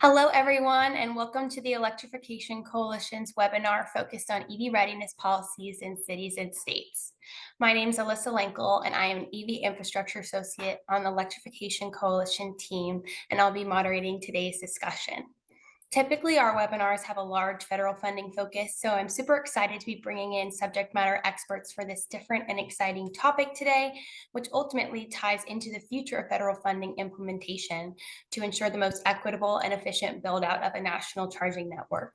Hello, everyone, and welcome to the Electrification Coalition's webinar focused on EV readiness policies in cities and states. My name is Alyssa Lenkel, and I am an EV Infrastructure Associate on the Electrification Coalition team, and I'll be moderating today's discussion. Typically, our webinars have a large federal funding focus, so I'm super excited to be bringing in subject matter experts for this different and exciting topic today, which ultimately ties into the future of federal funding implementation to ensure the most equitable and efficient build out of a national charging network.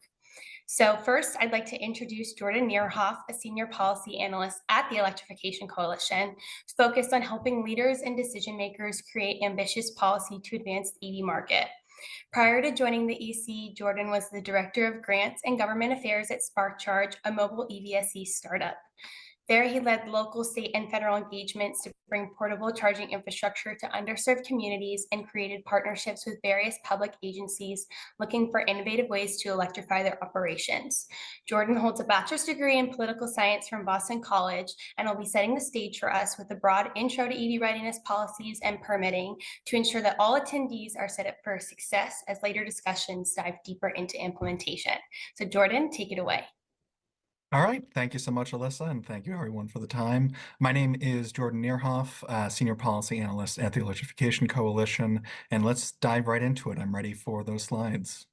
So first, I'd like to introduce Jordan Neerhoff, a senior policy analyst at the Electrification Coalition, focused on helping leaders and decision makers create ambitious policy to advance the EV market. Prior to joining the EC, Jordan was the Director of Grants and Government Affairs at SparkCharge, a mobile EVSE startup. There, he led local, state, and federal engagements to bring portable charging infrastructure to underserved communities and created partnerships with various public agencies looking for innovative ways to electrify their operations. Jordan holds a bachelor's degree in political science from Boston College and will be setting the stage for us with a broad intro to EV readiness policies and permitting to ensure that all attendees are set up for success as later discussions dive deeper into implementation. So Jordan, take it away. All right. Thank you so much, Alyssa, and thank you everyone for the time. My name is Jordan Neerhoff, Senior Policy Analyst at the Electrification Coalition, and let's dive right into it. I'm ready for those slides.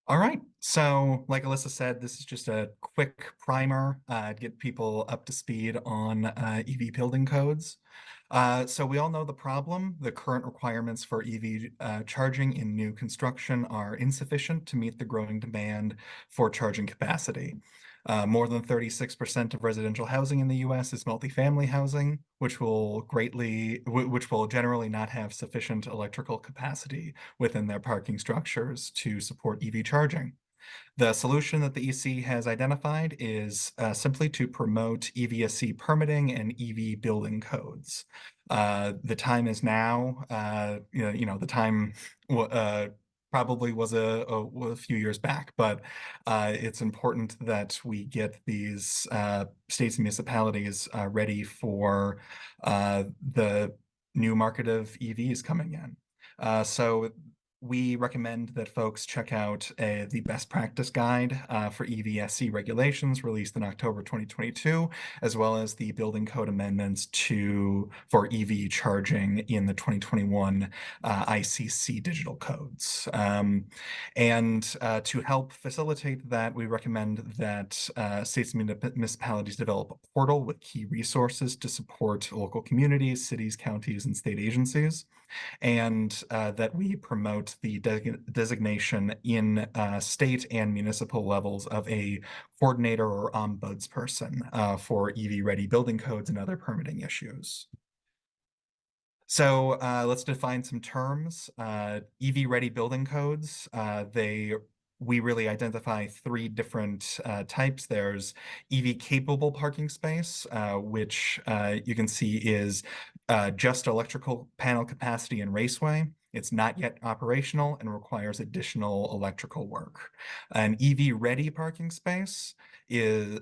All right. So like Alyssa said, this is just a quick primer to get people up to speed on EV building codes. So we all know the problem. The current requirements for EV charging in new construction are insufficient to meet the growing demand for charging capacity. More than 36% of residential housing in the US is multifamily housing, which will generally not have sufficient electrical capacity within their parking structures to support EV charging. The solution that the EC has identified is simply to promote EVSE permitting and EV building codes. The time is now. The time probably was a few years back, but it's important that we get these states and municipalities ready for the new market of EVs coming in. So we recommend that folks check out the best practice guide for EVSE regulations released in October 2022, as well as the building code amendments for EV charging in the 2021 ICC digital codes. And to help facilitate that, we recommend that states and municipalities develop a portal with key resources to support local communities, cities, counties, and state agencies, and that we promote the designation in state and municipal levels of a coordinator or ombudsperson for EV-ready building codes and other permitting issues. So let's define some terms. EV-ready building codes, we really identify three different types. There's EV-capable parking space, which you can see is just electrical panel capacity and raceway. It's not yet operational and requires additional electrical work. An EV-ready parking space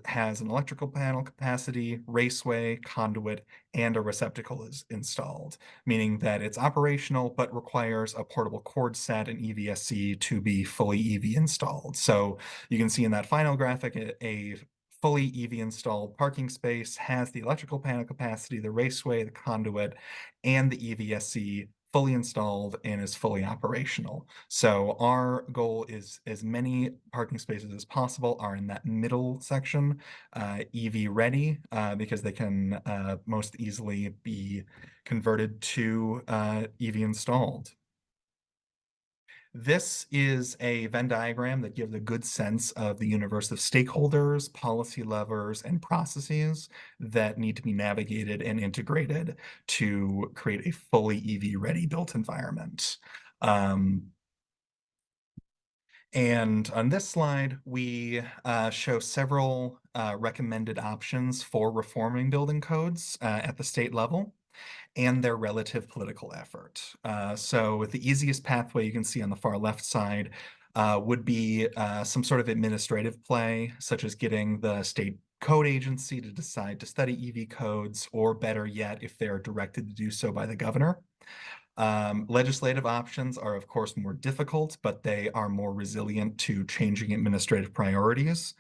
has an electrical panel capacity, raceway, conduit, and a receptacle is installed, meaning that it's operational but requires a portable cord set and EVSE to be fully EV installed. So you can see in that final graphic a fully EV installed parking space has the electrical panel capacity, the raceway, the conduit, and the EVSE fully installed and is fully operational. So our goal is as many parking spaces as possible are in that middle section, EV ready, because they can most easily be converted to EV installed. This is a Venn diagram that gives a good sense of the universe of stakeholders, policy levers, and processes that need to be navigated and integrated to create a fully EV-ready built environment. And on this slide, we show several recommended options for reforming building codes at the state level and their relative political effort. So the easiest pathway you can see on the far left side would be some sort of administrative play, such as getting the state code agency to decide to study EV codes, or better yet, if they're directed to do so by the governor. Legislative options are, of course, more difficult, but they are more resilient to changing administrative priorities.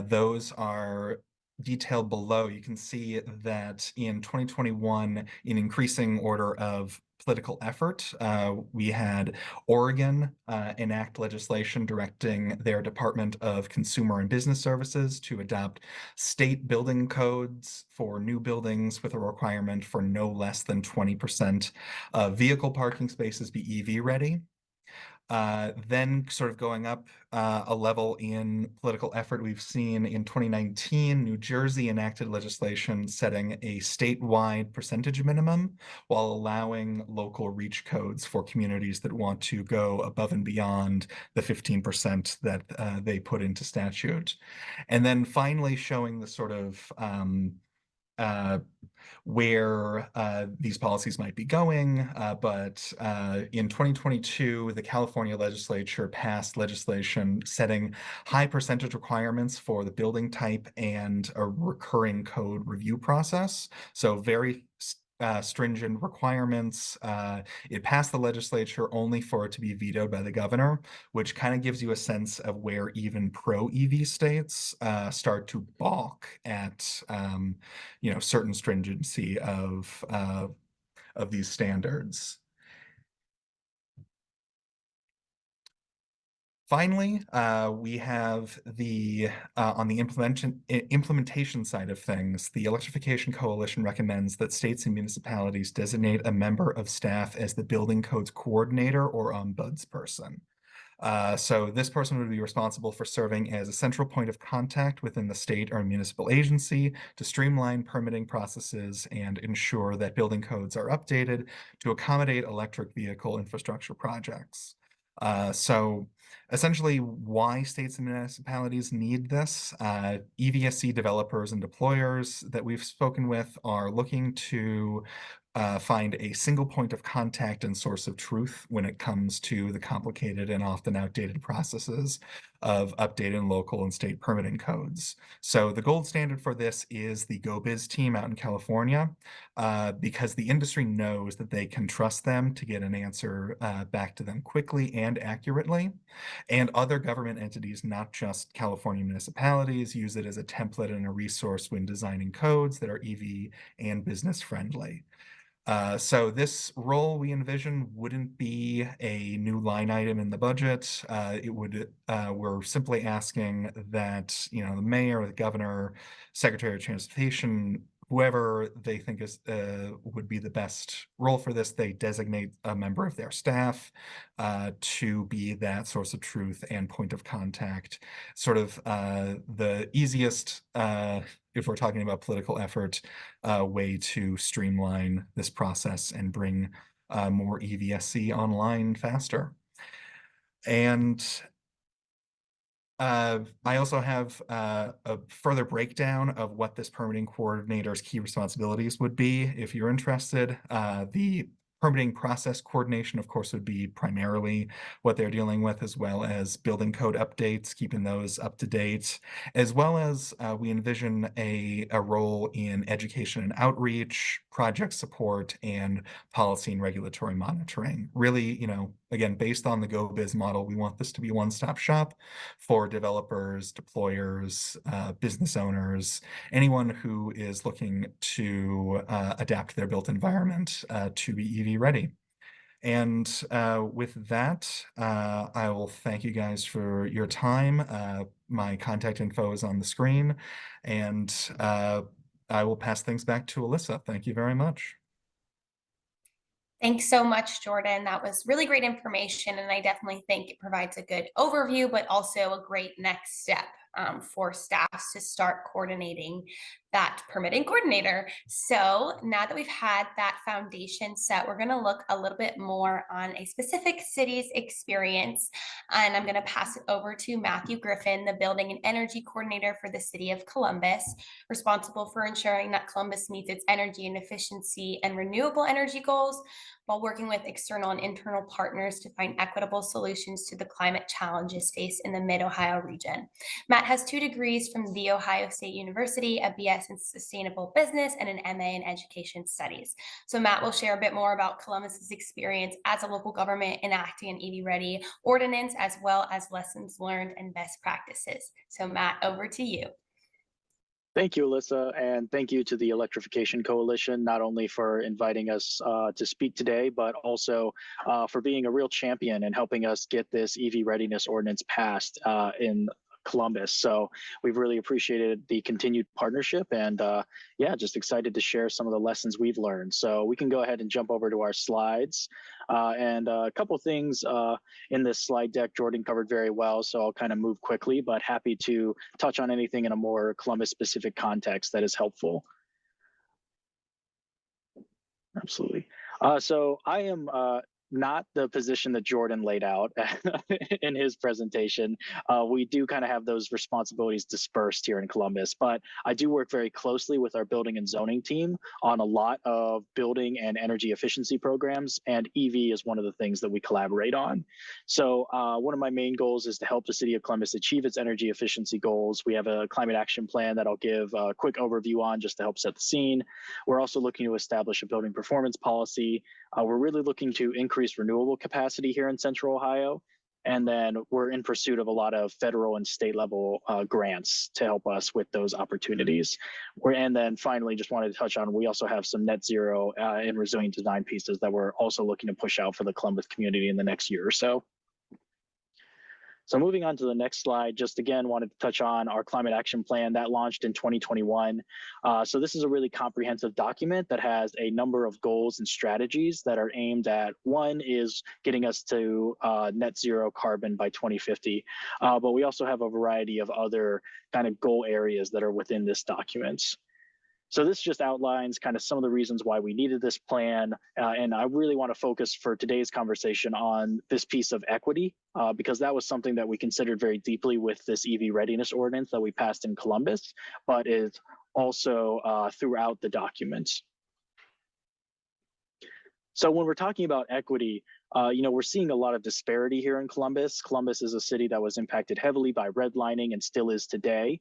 Those are detailed below. You can see that in 2021, in increasing order of political effort, we had Oregon enact legislation directing their Department of Consumer and Business Services to adopt state building codes for new buildings with a requirement for no less than 20% vehicle parking spaces be EV ready. Then sort of going up a level in political effort, we've seen in 2019, New Jersey enacted legislation setting a statewide percentage minimum while allowing local reach codes for communities that want to go above and beyond the 15% that they put into statute. And then finally showing the sort of uh, where these policies might be going. But in 2022, the California legislature passed legislation setting high percentage requirements for the building type and a recurring code review process. So very stringent requirements. It passed the legislature only for it to be vetoed by the governor, which kind of gives you a sense of where even pro-EV states start to balk at certain stringency of these standards. Finally, we have the on the implementation side of things, the Electrification Coalition recommends that states and municipalities designate a member of staff as the building codes coordinator or ombudsperson. So this person would be responsible for serving as a central point of contact within the state or municipal agency to streamline permitting processes and ensure that building codes are updated to accommodate electric vehicle infrastructure projects. So essentially why states and municipalities need this. EVSC developers and deployers that we've spoken with are looking to find a single point of contact and source of truth when it comes to the complicated and often outdated processes of updated local and state permitting codes. So the gold standard for this is the GoBiz team out in California, because the industry knows that they can trust them to get an answer back to them quickly and accurately. And other government entities, not just California municipalities, use it as a template and a resource when designing codes that are EV and business friendly. So this role we envision wouldn't be a new line item in the budget. We're simply asking that, the mayor, the governor, secretary of transportation, whoever they think would be the best role for this, they designate a member of their staff to be that source of truth and point of contact. Sort of the easiest, if we're talking about political effort, way to streamline this process and bring more EVSC online faster. And I also have a further breakdown of what this permitting coordinator's key responsibilities would be if you're interested. The permitting process coordination, of course, would be primarily what they're dealing with, as well as building code updates, keeping those up to date, as well as we envision a role in education and outreach, project support, and policy and regulatory monitoring. Really, again, based on the GoBiz model, we want this to be a one-stop shop for developers, deployers, business owners, anyone who is looking to adapt their built environment to be EV ready. And with that, I will thank you guys for your time. My contact info is on the screen, and I will pass things back to Alyssa. Thank you very much. Thanks so much, Jordan. That was really great information, and I definitely think it provides a good overview, but also a great next step for staffs to start coordinating that permitting coordinator. So now that we've had that foundation set, we're going to look a little bit more on a specific city's experience, and I'm going to pass it over to Matthew Griffin, the Building and Energy Coordinator for the City of Columbus, responsible for ensuring that Columbus meets its energy and efficiency and renewable energy goals, while working with external and internal partners to find equitable solutions to the climate challenges faced in the Mid-Ohio region. Matt has 2 degrees from The Ohio State University, a BS Finance and Sustainable Business and an MA in Education Studies. So Matt will share a bit more about Columbus's experience as a local government enacting an EV-ready ordinance, as well as lessons learned and best practices. So Matt, over to you. Thank you, Alyssa, and thank you to the Electrification Coalition, not only for inviting us to speak today, but also for being a real champion and helping us get this EV readiness ordinance passed in Columbus. So we've really appreciated the continued partnership, and yeah, just excited to share some of the lessons we've learned. So we can go ahead and jump over to our slides. And a couple things in this slide deck Jordan covered very well, so I'll kind of move quickly, but happy to touch on anything in a more Columbus specific context that is helpful. Absolutely. So I am not the position that Jordan laid out in his presentation. We do kind of have those responsibilities dispersed here in Columbus, but I do work very closely with our building and zoning team on a lot of building and energy efficiency programs, and EV is one of the things that we collaborate on. So one of my main goals is to help the city of Columbus achieve its energy efficiency goals. We have a climate action plan that I'll give a quick overview on just to help set the scene. We're also looking to establish a building performance policy. We're really looking to increase renewable capacity here in Central Ohio. And then we're in pursuit of a lot of federal and state level grants to help us with those opportunities. And then finally, just wanted to touch on, we also have some net zero and resilient design pieces that we're also looking to push out for the Columbus community in the next year or so. So moving on to the next slide, just again, wanted to touch on our climate action plan that launched in 2021. So this is a really comprehensive document that has a number of goals and strategies that are aimed at, one is getting us to net zero carbon by 2050. But we also have a variety of other kind of goal areas that are within this document. So this just outlines kind of some of the reasons why we needed this plan. And I really want to focus for today's conversation on this piece of equity, because that was something that we considered very deeply with this EV readiness ordinance that we passed in Columbus, but is also throughout the documents. So when we're talking about equity, we're seeing a lot of disparity here in Columbus. Columbus is a city that was impacted heavily by redlining and still is today.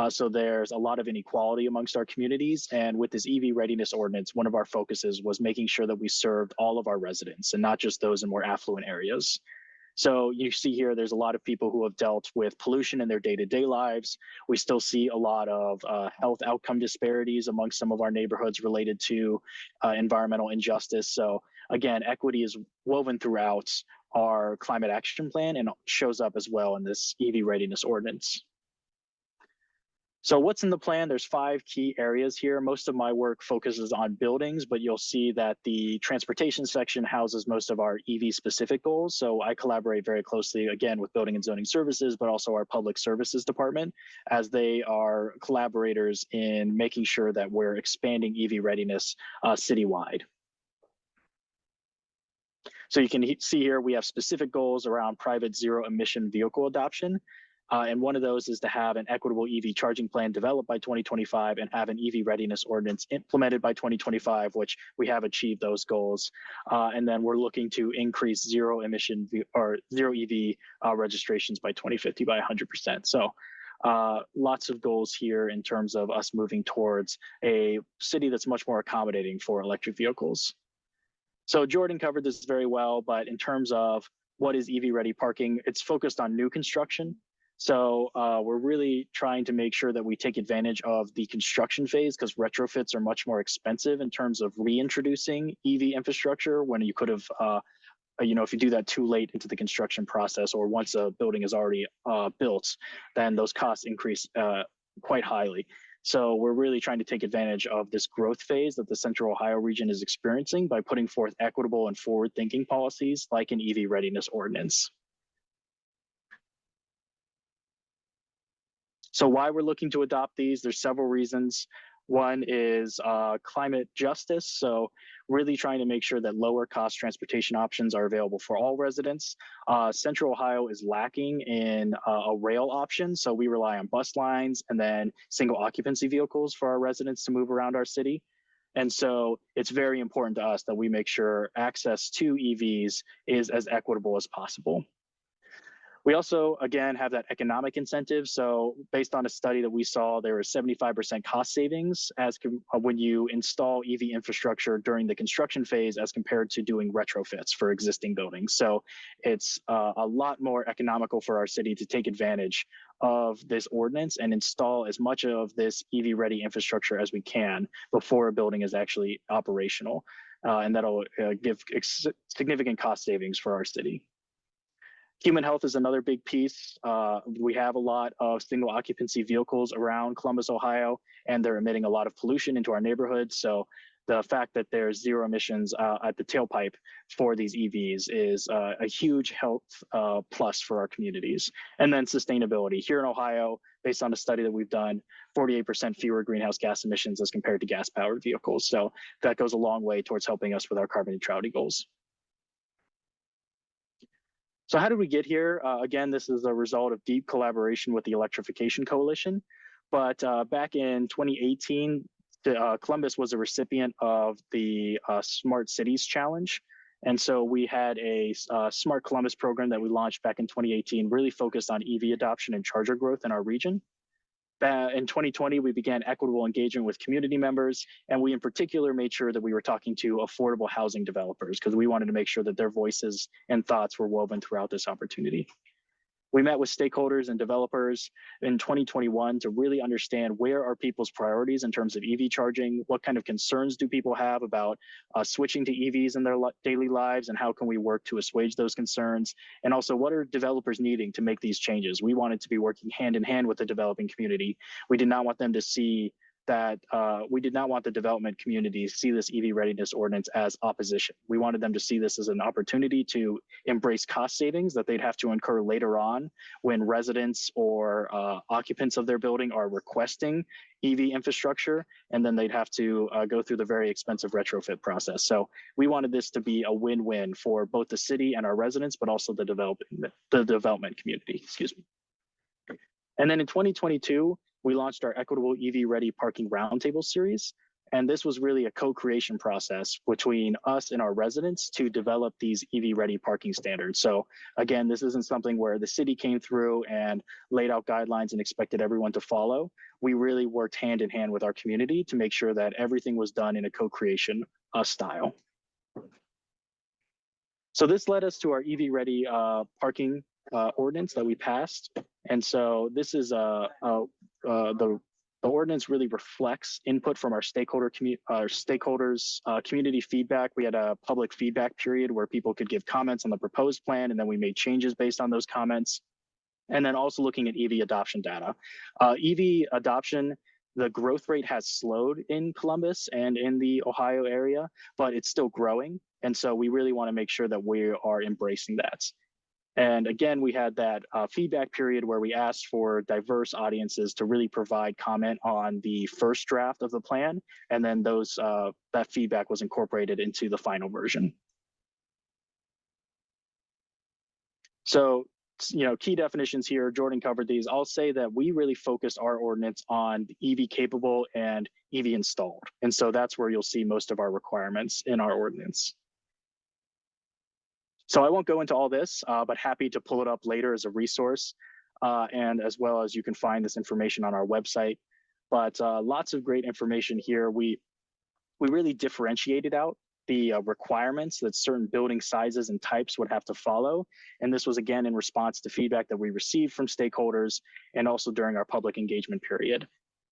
So there's a lot of inequality amongst our communities. And with this EV readiness ordinance, one of our focuses was making sure that we served all of our residents and not just those in more affluent areas. So you see here, there's a lot of people who have dealt with pollution in their day-to-day lives. We still see a lot of health outcome disparities amongst some of our neighborhoods related to environmental injustice. So again, equity is woven throughout our climate action plan and shows up as well in this EV readiness ordinance. So what's in the plan? There's 5 key areas here. Most of my work focuses on buildings, but you'll see that the transportation section houses most of our EV specific goals. So I collaborate very closely, again, with building and zoning services, but also our public services department, as they are collaborators in making sure that we're expanding EV readiness citywide. So you can see here, we have specific goals around private zero emission vehicle adoption. And one of those is to have an equitable EV charging plan developed by 2025 and have an EV readiness ordinance implemented by 2025, which we have achieved those goals. And then we're looking to increase zero emission or zero EV registrations by 2050 by 100%. So lots of goals here in terms of us moving towards a city that's much more accommodating for electric vehicles. So Jordan covered this very well, but in terms of what is EV ready parking, it's focused on new construction. So we're really trying to make sure that we take advantage of the construction phase, because retrofits are much more expensive in terms of reintroducing EV infrastructure when you could have, if you do that too late into the construction process or once a building is already built, then those costs increase quite highly. So we're really trying to take advantage of this growth phase that the Central Ohio region is experiencing by putting forth equitable and forward-thinking policies like an EV readiness ordinance. So why we're looking to adopt these, there's several reasons. One is climate justice. So really trying to make sure that lower cost transportation options are available for all residents. Central Ohio is lacking in a rail option. So we rely on bus lines and then single occupancy vehicles for our residents to move around our city. And so it's very important to us that we make sure access to EVs is as equitable as possible. We also, again, have that economic incentive. So based on a study that we saw, there was 75% cost savings when you install EV infrastructure during the construction phase as compared to doing retrofits for existing buildings. So it's a lot more economical for our city to take advantage of this ordinance and install as much of this EV ready infrastructure as we can before a building is actually operational. And that'll give significant cost savings for our city. Human health is another big piece. We have a lot of single occupancy vehicles around Columbus, Ohio, and they're emitting a lot of pollution into our neighborhoods. So the fact that there's zero emissions at the tailpipe for these EVs is a huge health plus for our communities. And then sustainability. Here in Ohio, based on a study that we've done, 48% fewer greenhouse gas emissions as compared to gas-powered vehicles. So that goes a long way towards helping us with our carbon neutrality goals. So how did we get here? Again, this is a result of deep collaboration with the Electrification Coalition. But back in 2018, Columbus was a recipient of the Smart Cities Challenge. And so we had a Smart Columbus program that we launched back in 2018, really focused on EV adoption and charger growth in our region. In 2020, we began equitable engagement with community members, and we in particular made sure that we were talking to affordable housing developers because we wanted to make sure that their voices and thoughts were woven throughout this opportunity. We met with stakeholders and developers in 2021 to really understand where are people's priorities in terms of EV charging, what kind of concerns do people have about switching to EVs in their daily lives, and how can we work to assuage those concerns, and also what are developers needing to make these changes. We wanted to be working hand in hand with the developing community. We did not want them to see that we did not want the development community to see this EV readiness ordinance as opposition. We wanted them to see this as an opportunity to embrace cost savings that they'd have to incur later on when residents or occupants of their building are requesting EV infrastructure, and then they'd have to go through the very expensive retrofit process. So we wanted this to be a win-win for both the city and our residents, but also the development community, excuse me. And then in 2022, we launched our Equitable EV Ready Parking Roundtable series. And this was really a co-creation process between us and our residents to develop these EV ready parking standards. So again, this isn't something where the city came through and laid out guidelines and expected everyone to follow. We really worked hand in hand with our community to make sure that everything was done in a co-creation style. So this led us to our EV ready parking ordinance that we passed. And so this is the ordinance really reflects input from our stakeholders, community feedback. We had a public feedback period where people could give comments on the proposed plan, and then we made changes based on those comments. And then also looking at EV adoption data. EV adoption, the growth rate has slowed in Columbus and in the Ohio area, but it's still growing. And so we really want to make sure that we are embracing that. And again, we had that feedback period where we asked for diverse audiences to really provide comment on the first draft of the plan, and then that feedback was incorporated into the final version. So, key definitions here, Jordan covered these. I'll say that we really focused our ordinance on EV capable and EV installed. And so that's where you'll see most of our requirements in our ordinance. So I won't go into all this, but happy to pull it up later as a resource. And as well as you can find this information on our website. But lots of great information here. We really differentiated out the requirements that certain building sizes and types would have to follow. And this was, again, in response to feedback that we received from stakeholders and also during our public engagement period.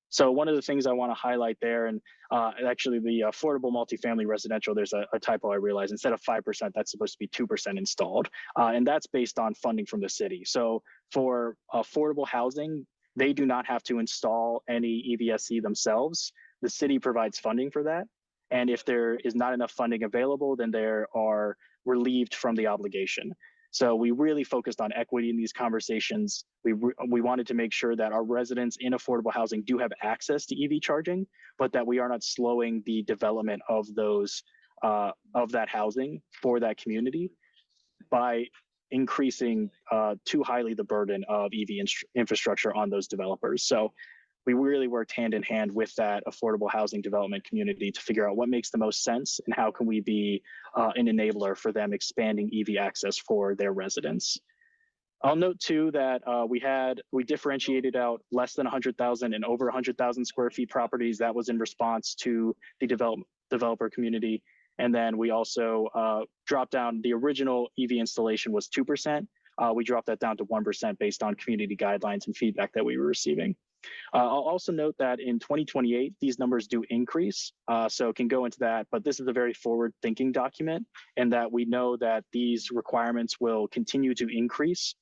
So one of the things I want to highlight there, and actually the affordable multifamily residential, there's a typo I realized. Instead of 5%, that's supposed to be 2% installed. And that's based on funding from the city. So for affordable housing, they do not have to install any EVSE themselves. The city provides funding for that. And if there is not enough funding available, then they are relieved from the obligation. So we really focused on equity in these conversations. We wanted to make sure that our residents in affordable housing do have access to EV charging, but that we are not slowing the development of that housing for that community by increasing too highly the burden of EV infrastructure on those developers. So we really worked hand in hand with that affordable housing development community to figure out what makes the most sense and how can we be an enabler for them expanding EV access for their residents. I'll note too that we differentiated out less than 100,000 and over 100,000 square feet properties. That was in response to the developer community. And then we also dropped down, the original EV installation was 2%. We dropped that down to 1% based on community guidelines and feedback that we were receiving. I'll also note that in 2028, these numbers do increase, so it can go into that, but this is a very forward-thinking document, and that we know that these requirements will continue to increase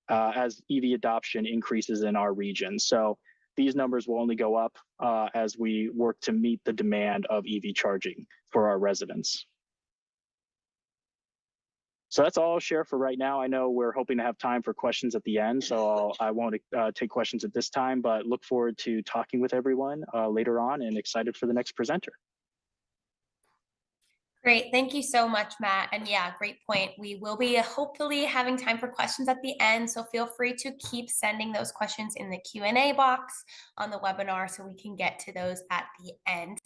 as EV adoption increases in our region. So these numbers will only go up as we work to meet the demand of EV charging for our residents. So that's all I'll share for right now. I know we're hoping to have time for questions at the end, so I won't take questions at this time, but look forward to talking with everyone later on and excited for the next presenter. Great. Thank you so much, Matt. And yeah, great point. We will be hopefully having time for questions at the end. So feel free to keep sending those questions in the Q&A box on the webinar so we can get to those at the end.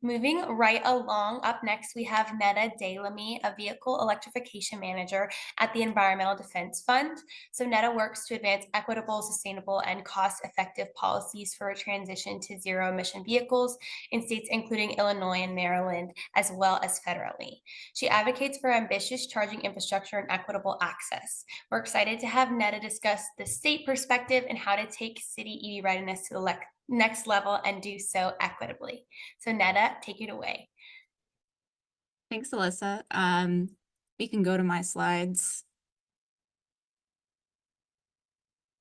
Moving right along, up next, we have Netta Dalamy, a vehicle electrification manager at the Environmental Defense Fund. So Netta works to advance equitable, sustainable, and cost-effective policies for a transition to zero-emission vehicles in states including Illinois and Maryland, as well as federally. She advocates for ambitious charging infrastructure and equitable access. We're excited to have Netta discuss the state perspective and how to take city EV readiness to the next level and do so equitably. So Netta, take it away. Thanks, Alyssa. We can go to my slides.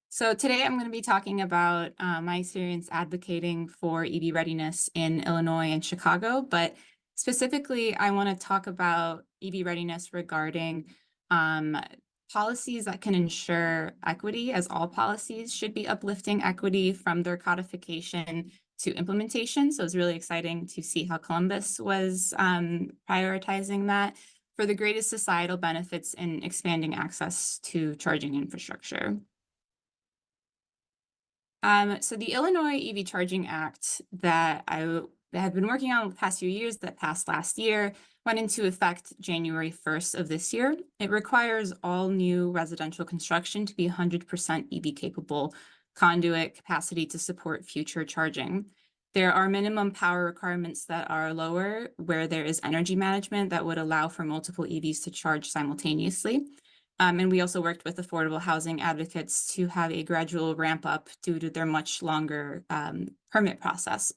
So today I'm going to be talking about my experience advocating for EV readiness in Illinois and Chicago, but specifically I want to talk about EV readiness regarding policies that can ensure equity, as all policies should be uplifting equity from their codification to implementation. So it's really exciting to see how Columbus was prioritizing that for the greatest societal benefits in expanding access to charging infrastructure. So the Illinois EV Charging Act that I have been working on the past few years, that passed last year, went into effect January 1st of this year. It requires all new residential construction to be 100% EV capable conduit capacity to support future charging. There are minimum power requirements that are lower where there is energy management that would allow for multiple EVs to charge simultaneously. And we also worked with affordable housing advocates to have a gradual ramp up due to their much longer permit process.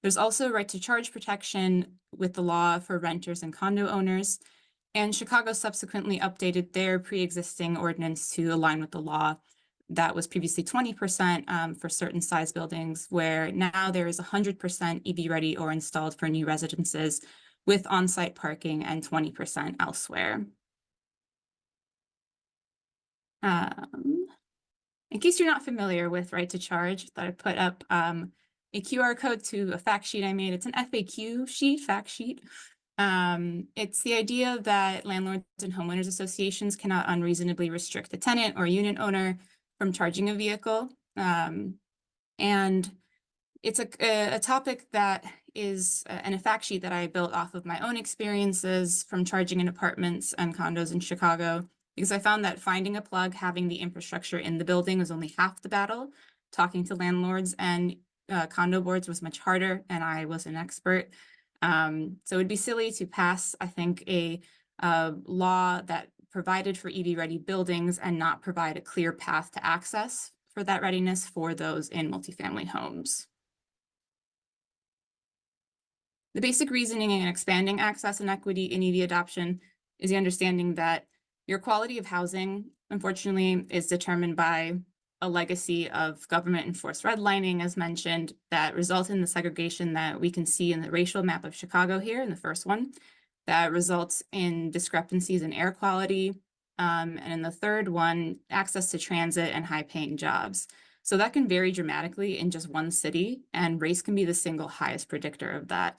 There's also right to charge protection with the law for renters and condo owners. And Chicago subsequently updated their pre-existing ordinance to align with the law that was previously 20% for certain size buildings, where now there is 100% EV ready or installed for new residences with on-site parking and 20% elsewhere. In case you're not familiar with Right to Charge, that I put up a QR code to a fact sheet I made. It's an FAQ sheet, fact sheet. It's the idea that landlords and homeowners associations cannot unreasonably restrict a tenant or unit owner from charging a vehicle. And it's a topic that is and a fact sheet that I built off of my own experiences from charging in apartments and condos in Chicago, because I found that finding a plug, having the infrastructure in the building was only half the battle. Talking to landlords and condo boards was much harder, and I was an expert. So it'd be silly to pass, I think, a law that provided for EV ready buildings and not provide a clear path to access for that readiness for those in multifamily homes. The basic reasoning in expanding access and equity in EV adoption is the understanding that your quality of housing, unfortunately, is determined by a legacy of government enforced redlining, as mentioned, that result in the segregation that we can see in the racial map of Chicago here in the first one, that results in discrepancies in air quality, and in the third one, access to transit and high-paying jobs. So that can vary dramatically in just one city, and race can be the single highest predictor of that.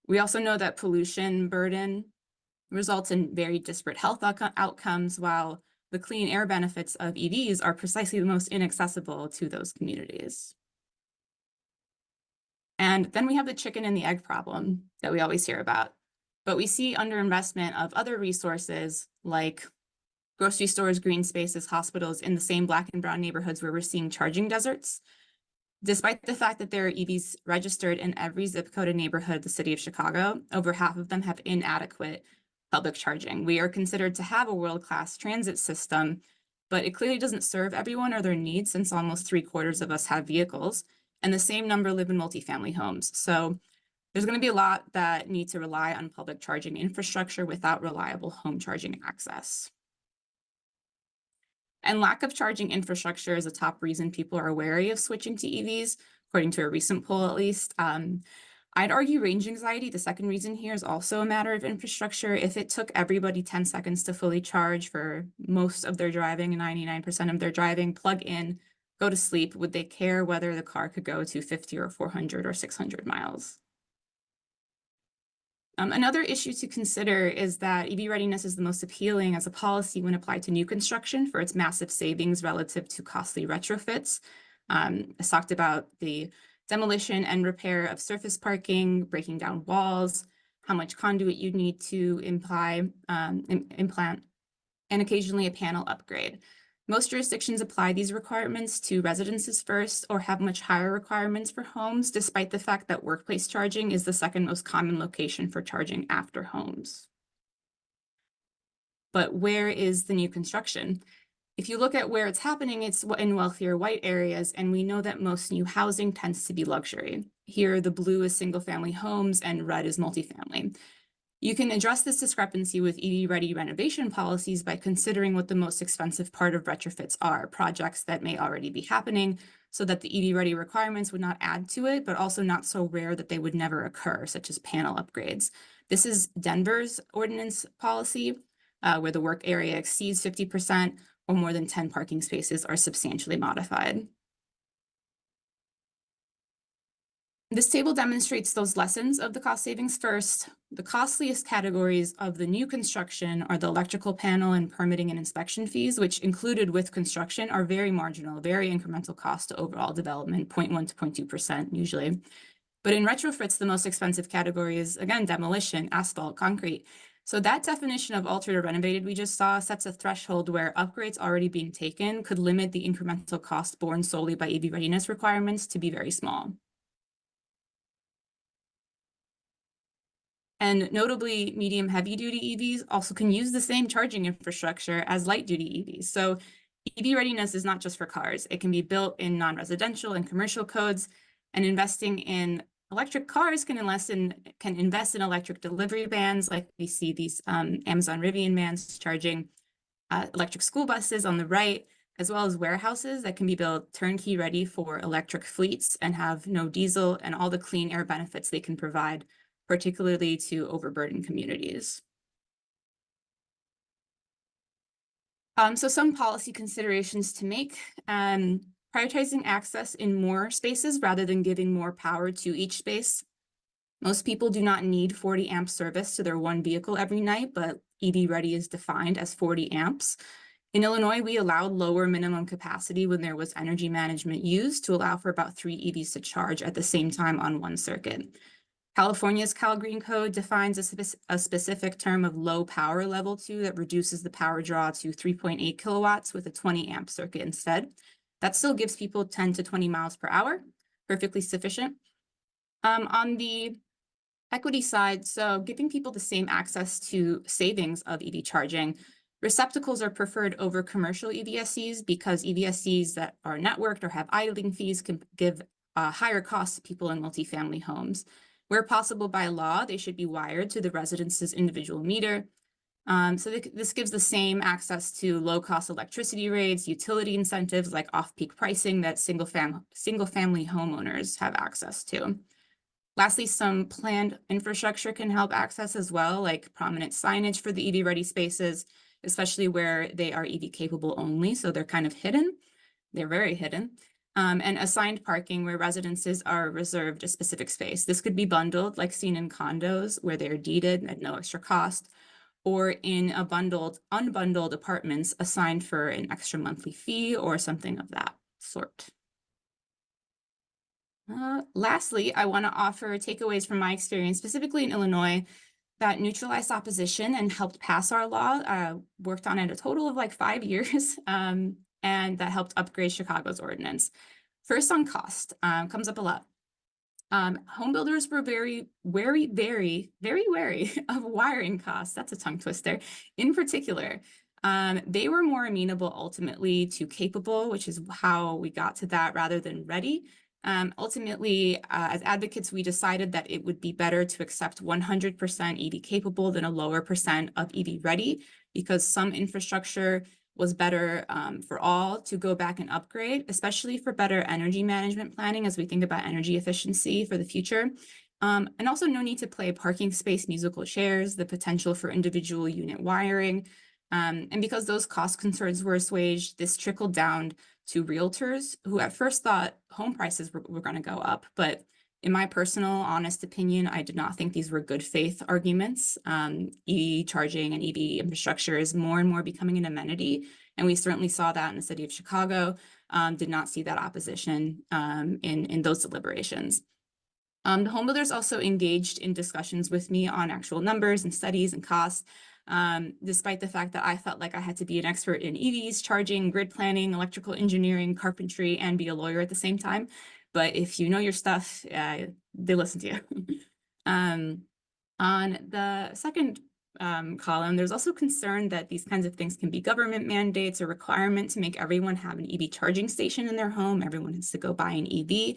We also know that pollution burden results in very disparate health outcomes, while the clean air benefits of EVs are precisely the most inaccessible to those communities. And then we have the chicken and the egg problem that we always hear about. But we see underinvestment of other resources like grocery stores, green spaces, hospitals in the same Black and brown neighborhoods where we're seeing charging deserts. Despite the fact that there are EVs registered in every zip code and neighborhood of the city of Chicago, over half of them have inadequate public charging. We are considered to have a world-class transit system, but it clearly doesn't serve everyone or their needs, since almost 3/4 of us have vehicles, and the same number live in multifamily homes. So there's going to be a lot that need to rely on public charging infrastructure without reliable home charging access. And lack of charging infrastructure is a top reason people are wary of switching to EVs, according to a recent poll at least. I'd argue range anxiety, the second reason here, is also a matter of infrastructure. If it took everybody 10 seconds to fully charge for most of their driving, 99% of their driving, plug in, go to sleep, would they care whether the car could go to 50 or 400 or 600 miles? Another issue to consider is that EV readiness is the most appealing as a policy when applied to new construction for its massive savings relative to costly retrofits. I talked about the demolition and repair of surface parking, breaking down walls, how much conduit you need to implant, and occasionally a panel upgrade. Most jurisdictions apply these requirements to residences first or have much higher requirements for homes, despite the fact that workplace charging is the second most common location for charging after homes. But where is the new construction? If you look at where it's happening, it's in wealthier white areas, and we know that most new housing tends to be luxury. Here, the blue is single-family homes and red is multifamily. You can address this discrepancy with EV-ready renovation policies by considering what the most expensive part of retrofits are, projects that may already be happening, so that the EV-ready requirements would not add to it, but also not so rare that they would never occur, such as panel upgrades. This is Denver's ordinance policy, where the work area exceeds 50% or more than 10 parking spaces are substantially modified. This table demonstrates those lessons of the cost savings first. The costliest categories of the new construction are the electrical panel and permitting and inspection fees, which included with construction are very marginal, very incremental cost to overall development, 0.1 to 0.2% usually. But in retrofits, the most expensive category is, again, demolition, asphalt, concrete. So that definition of altered or renovated we just saw sets a threshold where upgrades already being taken could limit the incremental cost borne solely by EV readiness requirements to be very small. And notably, medium heavy duty EVs also can use the same charging infrastructure as light duty EVs. So EV readiness is not just for cars. It can be built in non-residential and commercial codes, and investing in electric cars can invest in electric delivery vans, like we see these Amazon Rivian vans charging, electric school buses on the right, as well as warehouses that can be built turnkey ready for electric fleets and have no diesel and all the clean air benefits they can provide, particularly to overburdened communities. So some policy considerations to make. Prioritizing access in more spaces rather than giving more power to each space. Most people do not need 40 amp service to their one vehicle every night, but EV ready is defined as 40 amps. In Illinois, we allowed lower minimum capacity when there was energy management used to allow for about 3 EVs to charge at the same time on one circuit. California's Cal Green Code defines a specific term of low power level 2 that reduces the power draw to 3.8 kilowatts with a 20 amp circuit instead. That still gives people 10 to 20 miles per hour, perfectly sufficient. On the equity side, so giving people the same access to savings of EV charging, receptacles are preferred over commercial EVSEs because EVSEs that are networked or have idling fees can give higher costs to people in multifamily homes. Where possible by law, they should be wired to the residence's individual meter. This gives the same access to low-cost electricity rates, utility incentives like off-peak pricing that single-family homeowners have access to. Lastly, some planned infrastructure can help access as well, like prominent signage for the EV-ready spaces, especially where they are EV-capable only, so they're kind of hidden. They're very hidden. And assigned parking where residences are reserved a specific space. This could be bundled, like seen in condos, where they're deeded at no extra cost, or in a unbundled apartments assigned for an extra monthly fee or something of that sort. Lastly, I want to offer takeaways from my experience, specifically in Illinois. that neutralized opposition and helped pass our law, worked on it a total of like 5 years, and that helped upgrade Chicago's ordinance. First on cost, comes up a lot. Home builders were very wary of wiring costs. That's a tongue twister. In particular, they were more amenable ultimately to capable, which is how we got to that rather than ready. Ultimately, as advocates, we decided that it would be better to accept 100% EV capable than a lower percent of EV ready, because some infrastructure was better for all to go back and upgrade, especially for better energy management planning as we think about energy efficiency for the future. And also no need to play parking space musical chairs, the potential for individual unit wiring. And because those cost concerns were assuaged, this trickled down to realtors who at first thought home prices were going to go up. But in my personal, honest opinion, I did not think these were good faith arguments. EV charging and EV infrastructure is more and more becoming an amenity. And we certainly saw that in the city of Chicago, did not see that opposition in those deliberations. The home builders also engaged in discussions with me on actual numbers and studies and costs, despite the fact that I felt like I had to be an expert in EVs, charging, grid planning, electrical engineering, carpentry, and be a lawyer at the same time. But if you know your stuff, they listen to you. On the second column, there's also concern that these kinds of things can be government mandates or requirement to make everyone have an EV charging station in their home. Everyone has to go buy an EV.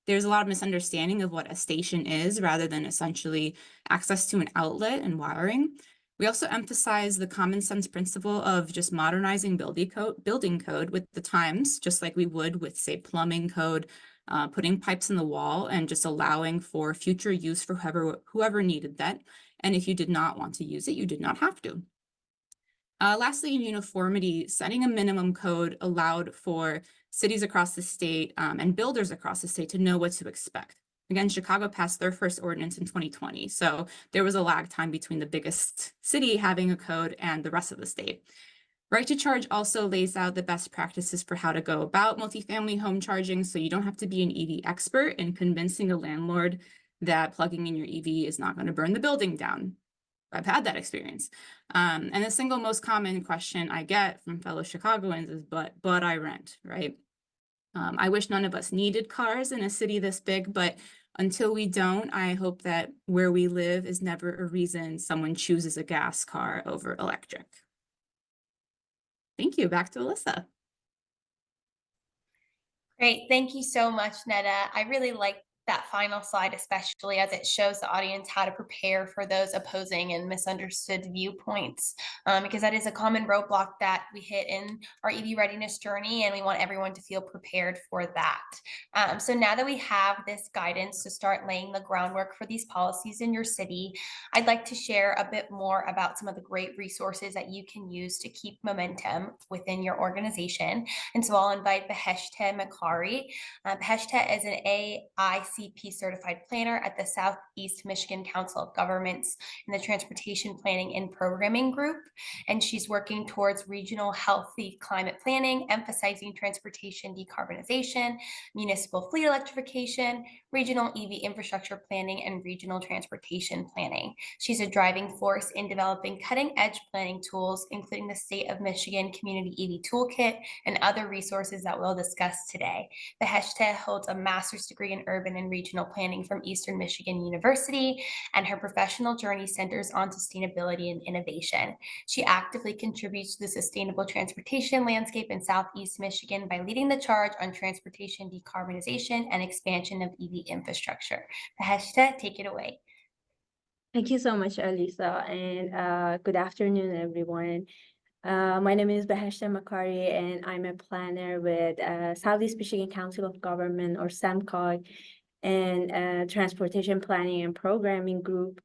There's a lot of misunderstanding of what a station is rather than essentially access to an outlet and wiring. We also emphasize the common sense principle of just modernizing building code with the times, just like we would with, say, plumbing code, putting pipes in the wall and just allowing for future use for whoever needed that. And if you did not want to use it, you did not have to. Lastly, in uniformity, setting a minimum code allowed for cities across the state and builders across the state to know what to expect. Again, Chicago passed their first ordinance in 2020, so there was a lag time between the biggest city having a code and the rest of the state. Right to Charge also lays out the best practices for how to go about multifamily home charging, so you don't have to be an EV expert in convincing a landlord that plugging in your EV is not going to burn the building down. I've had that experience. And the single most common question I get from fellow Chicagoans is, but I rent, right? I wish none of us needed cars in a city this big, but until we don't, I hope that where we live is never a reason someone chooses a gas car over electric. Thank you. Back to Alyssa. Great. Thank you so much, Netta. I really like that final slide, especially as it shows the audience how to prepare for those opposing and misunderstood viewpoints, because that is a common roadblock that we hit in our EV readiness journey, and we want everyone to feel prepared for that. So now that we have this guidance to start laying the groundwork for these policies in your city, I'd like to share a bit more about some of the great resources that you can use to keep momentum within your organization. And so I'll invite Beheshta Makari. Beheshta is an AICP certified planner at the Southeast Michigan Council of Governments in the Transportation Planning and Programming Group. And she's working towards regional healthy climate planning, emphasizing transportation decarbonization, municipal fleet electrification, regional EV infrastructure planning, and regional transportation planning. She's a driving force in developing cutting-edge planning tools, including the State of Michigan Community EV Toolkit and other resources that we'll discuss today. Beheshta holds a master's degree in urban and regional planning from Eastern Michigan University, and her professional journey centers on sustainability and innovation. She actively contributes to the sustainable transportation landscape in Southeast Michigan by leading the charge on transportation decarbonization and expansion of EV infrastructure. Beheshta, take it away. Thank you so much, Alyssa, and good afternoon, everyone. My name is Beheshta Makari, and I'm a planner with Southeast Michigan Council of Government, or SAMCOG, and Transportation Planning and Programming Group.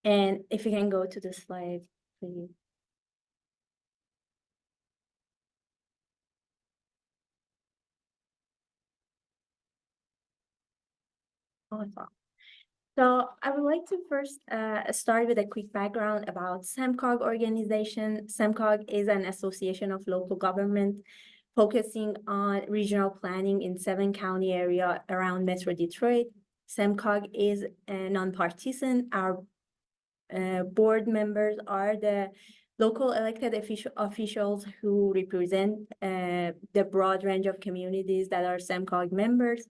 And if you can go to the slide, please. Awesome. So I would like to first start with a quick background about SAMCOG organization. SAMCOG is an association of local government focusing on regional planning in 7-county area around Metro Detroit. SAMCOG is nonpartisan. Our Board members are the local elected officials who represent the broad range of communities that are SEMCOG members.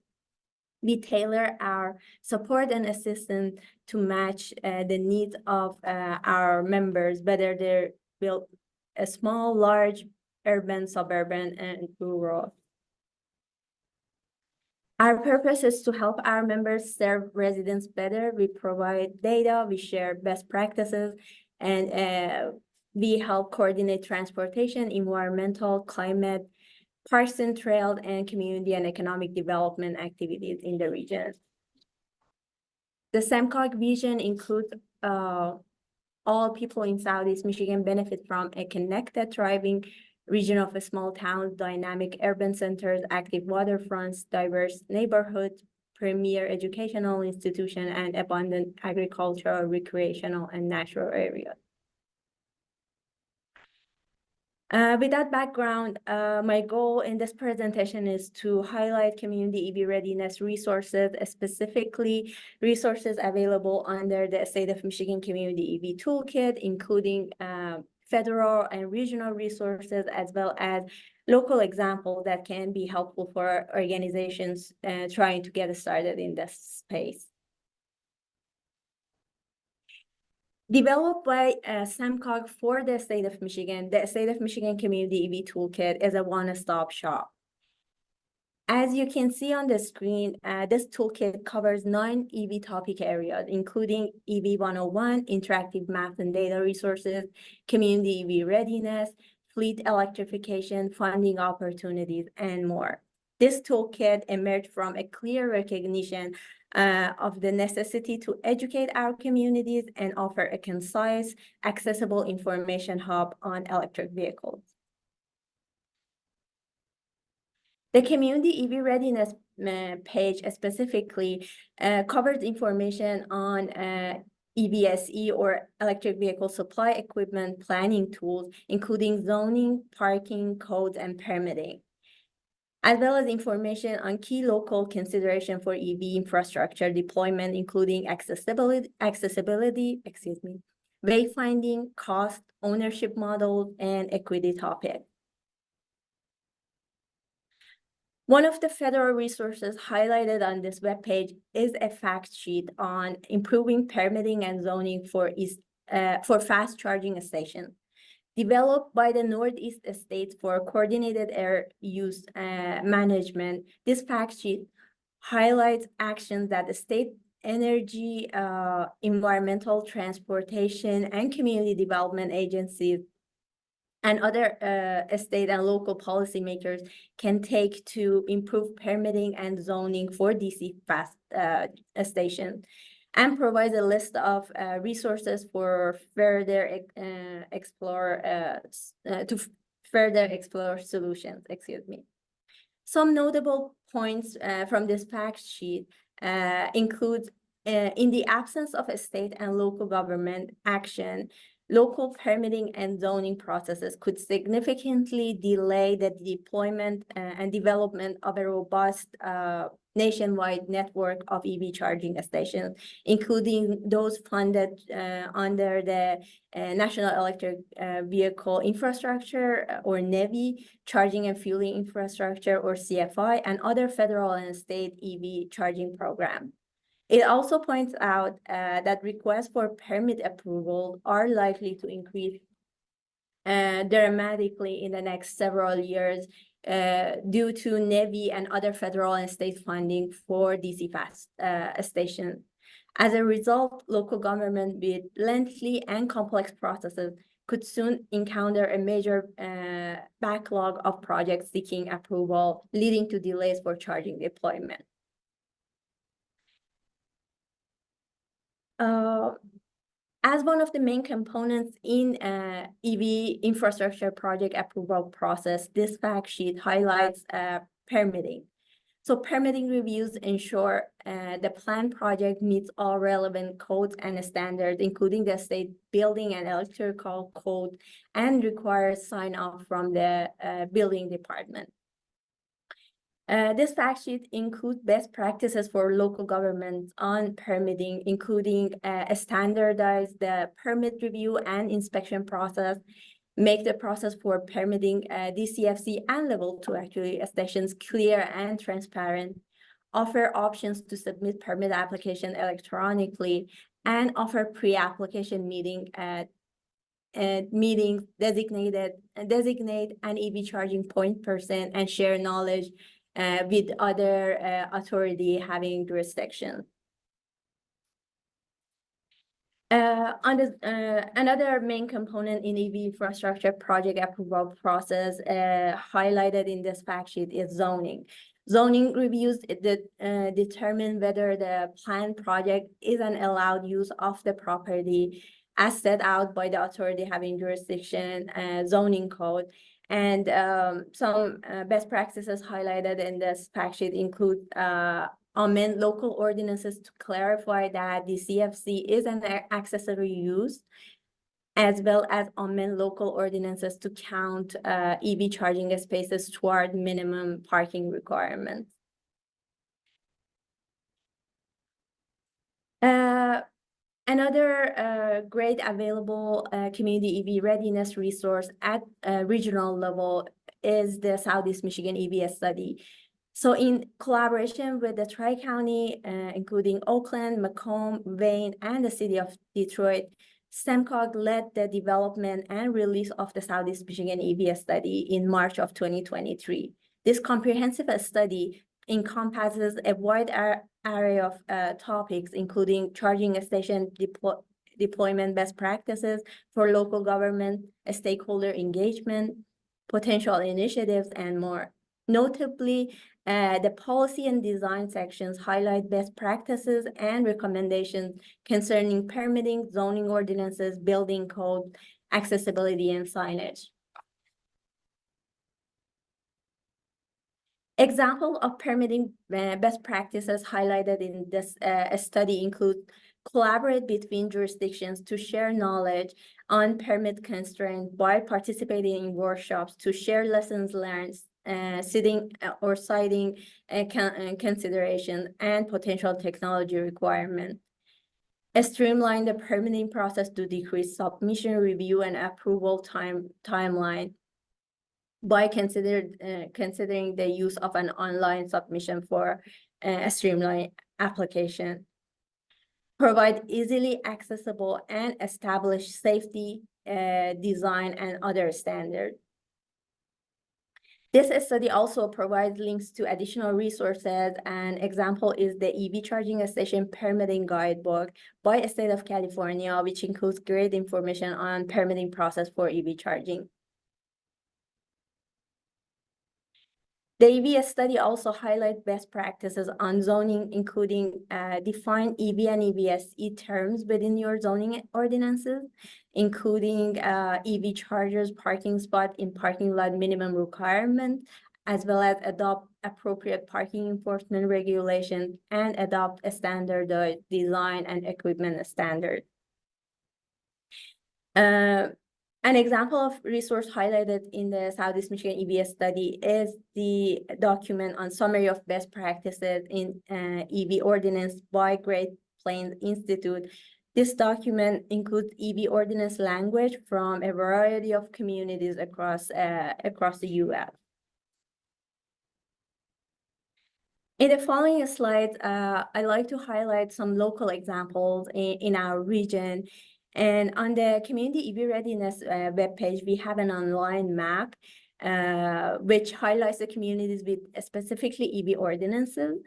We tailor our support and assistance to match the needs of our members, whether they're built a small, large, urban, suburban, and rural. Our purpose is to help our members serve residents better. We provide data, we share best practices, and we help coordinate transportation, environmental, climate, parks and trails, and community and economic development activities in the region. The SEMCOG vision includes all people in Southeast Michigan benefit from a connected, thriving region of small towns, dynamic urban centers, active waterfronts, diverse neighborhoods, premier educational institution, and abundant agricultural, recreational, and natural areas. With that background, my goal in this presentation is to highlight community EV readiness resources, specifically resources available under the State of Michigan Community EV Toolkit, including federal and regional resources, as well as local examples that can be helpful for organizations trying to get started in this space. Developed by SEMCOG for the State of Michigan, the State of Michigan Community EV Toolkit is a one-stop shop. As you can see on the screen, this toolkit covers 9 EV topic areas, including EV 101, interactive maps and data resources, community EV readiness, fleet electrification, funding opportunities, and more. This toolkit emerged from a clear recognition of the necessity to educate our communities and offer a concise, accessible information hub on electric vehicles. The community EV readiness page specifically covers information on EVSE or electric vehicle supply equipment planning tools, including zoning, parking, codes, and permitting, as well as information on key local consideration for EV infrastructure deployment, including accessibility, wayfinding, cost, ownership models, and equity topics. One of the federal resources highlighted on this webpage is a fact sheet on improving permitting and zoning for fast charging stations. Developed by the Northeast States for Coordinated Air Use Management, this fact sheet highlights actions that the state energy, environmental, transportation, and community development agencies and other state and local policymakers can take to improve permitting and zoning for DC fast stations, and provides a list of resources for further explore solutions. Some notable points from this fact sheet include in the absence of a state and local government action, local permitting and zoning processes could significantly delay the deployment and development of a robust nationwide network of EV charging stations, including those funded under the National Electric Vehicle Infrastructure or NEVI, Charging and Fueling Infrastructure or CFI, and other federal and state EV charging programs. It also points out that requests for permit approval are likely to increase dramatically in the next several years due to NEVI and other federal and state funding for DC fast stations. As a result, local government with lengthy and complex processes could soon encounter a major backlog of projects seeking approval, leading to delays for charging deployment. As one of the main components in EV infrastructure project approval process, this fact sheet highlights permitting. So permitting reviews ensure the planned project meets all relevant codes and standards, including the state building and electrical code, and requires sign-off from the building department. This fact sheet includes best practices for local governments on permitting, including a standardized permit review and inspection process, make the process for permitting DCFC and level 2 actually stations clear and transparent, offer options to submit permit application electronically, and offer pre-application meetings, designate an EV charging point person, and share knowledge with other authority having jurisdiction. Another main component in EV infrastructure project approval process highlighted in this fact sheet is zoning. Zoning reviews determine whether the planned project is an allowed use of the property as set out by the authority having jurisdiction zoning code. And some best practices highlighted in this fact sheet include amend local ordinances to clarify that the CFC is an accessory use, as well as amend local ordinances to count EV charging spaces toward minimum parking requirements. Another great available community EV readiness resource at regional level is the Southeast Michigan EV study. So in collaboration with the Tri-County, including Oakland, Macomb, Wayne, and the city of Detroit, SEMCOG led the development and release of the Southeast Michigan EV study in March of 2023. This comprehensive study encompasses a wide array of topics, including charging station deployment best practices for local government, stakeholder engagement, potential initiatives, and more. Notably, the policy and design sections highlight best practices and recommendations concerning permitting, zoning ordinances, building code, accessibility, and signage. Example of permitting best practices highlighted in this study include collaborate between jurisdictions to share knowledge on permit constraints by participating in workshops to share lessons learned, citing consideration and potential technology requirement. Streamline the permitting process to decrease submission review and approval timeline by considering the use of an online submission for a streamlined application. Provide easily accessible and established safety, design, and other standards. This study also provides links to additional resources. An example is the EV charging station permitting guidebook by the state of California, which includes great information on permitting process for EV charging. The EV study also highlights best practices on zoning, including define EV and EVSE terms within your zoning ordinances, including EV chargers, parking spot in parking lot minimum requirement, as well as adopt appropriate parking enforcement regulations and adopt a standardized design and equipment standard. An example of resource highlighted in the Southeast Michigan EV study is the document on summary of best practices in EV ordinance by Great Plains Institute. This document includes EV ordinance language from a variety of communities across the U.S. In the following slides, I'd like to highlight some local examples in our region. And on the Community EV Readiness webpage, we have an online map which highlights the communities with specifically EV ordinances.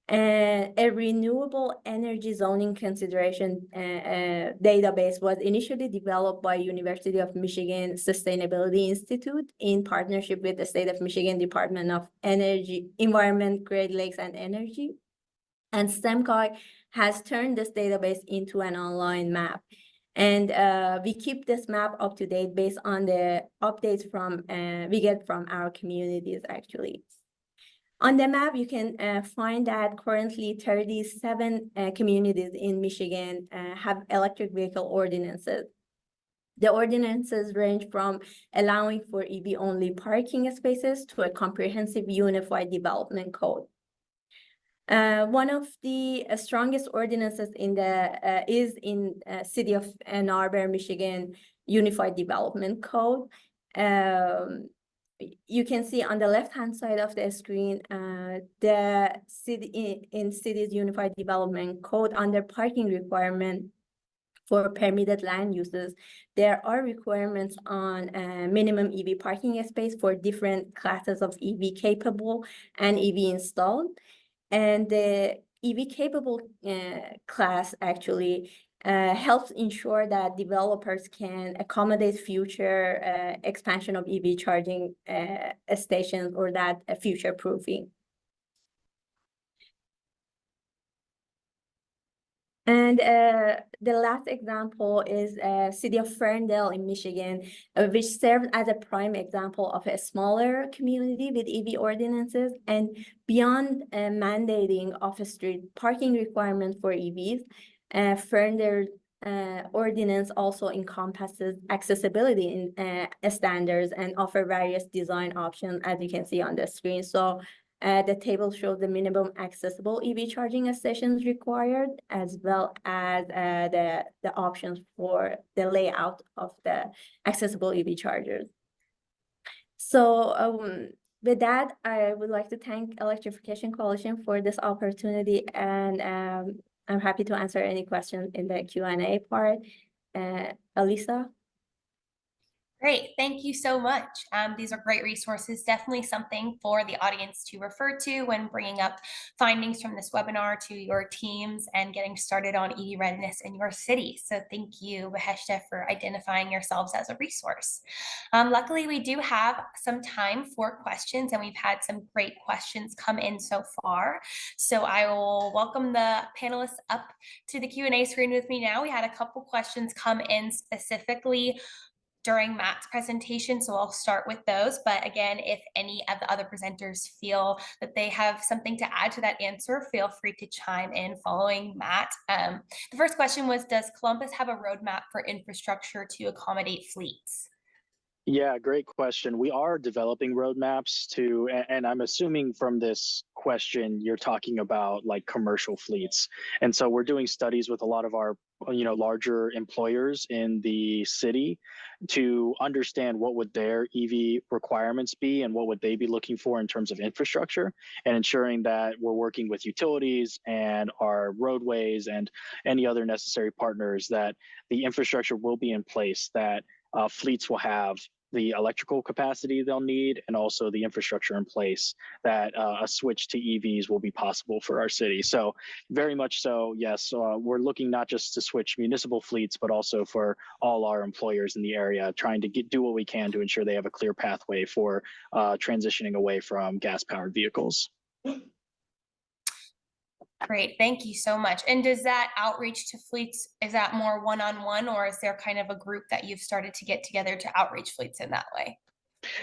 And a renewable energy zoning consideration database was initially developed by University of Michigan Sustainability Institute in partnership with the State of Michigan Department of Energy, Environment, Great Lakes, and Energy. And STEMCOG has turned this database into an online map. And we keep this map up to date based on the updates from we get from our communities, actually. On the map, you can find that currently 37 communities in Michigan have electric vehicle ordinances. The ordinances range from allowing for EV-only parking spaces to a comprehensive unified development code. One of the strongest ordinances in the is in City of Ann Arbor, Michigan Unified Development Code. You can see on the left-hand side of the screen, the city in City's Unified Development Code under parking requirement for permitted land uses, there are requirements on minimum EV parking space for different classes of EV capable and EV installed. And the EV capable class actually helps ensure that developers can accommodate future expansion of EV charging stations, or that future proofing. And the last example is City of Ferndale in Michigan, which serves as a prime example of a smaller community with EV ordinances. And beyond mandating off-street parking requirements for EVs, Ferndale ordinance also encompasses accessibility standards and offer various design options, as you can see on the screen. So the table shows the minimum accessible EV charging stations required, as well as the options for the layout of the accessible EV chargers. So with that, I would like to thank Electrification Coalition for this opportunity, and I'm happy to answer any questions in the Q&A part. Elisa? Great, thank you so much. These are great resources, definitely something for the audience to refer to when bringing up findings from this webinar to your teams and getting started on EV readiness in your city. So thank you, Beheshta, for identifying yourselves as a resource. Luckily, we do have some time for questions, and we've had some great questions come in so far. So I will welcome the panelists up to the Q&A screen with me now. We had a couple questions come in specifically during Matt's presentation, so I'll start with those. But again, if any of the other presenters feel that they have something to add to that answer, feel free to chime in following Matt. The first question was, does Columbus have a roadmap for infrastructure to accommodate fleets? Yeah, great question. We are developing roadmaps to, and I'm assuming from this question, you're talking about like commercial fleets. And so we're doing studies with a lot of our, larger employers in the city to understand what would their EV requirements be and what would they be looking for in terms of infrastructure, and ensuring that we're working with utilities and our roadways and any other necessary partners, that the infrastructure will be in place, that fleets will have the electrical capacity they'll need, and also the infrastructure in place, that a switch to EVs will be possible for our city. So very much so, yes, we're looking not just to switch municipal fleets, but also for all our employers in the area, trying to do what we can to ensure they have a clear pathway for transitioning away from gas-powered vehicles. Great, thank you so much. And does that outreach to fleets, is that more one-on-one, or is there kind of a group that you've started to get together to outreach fleets in that way?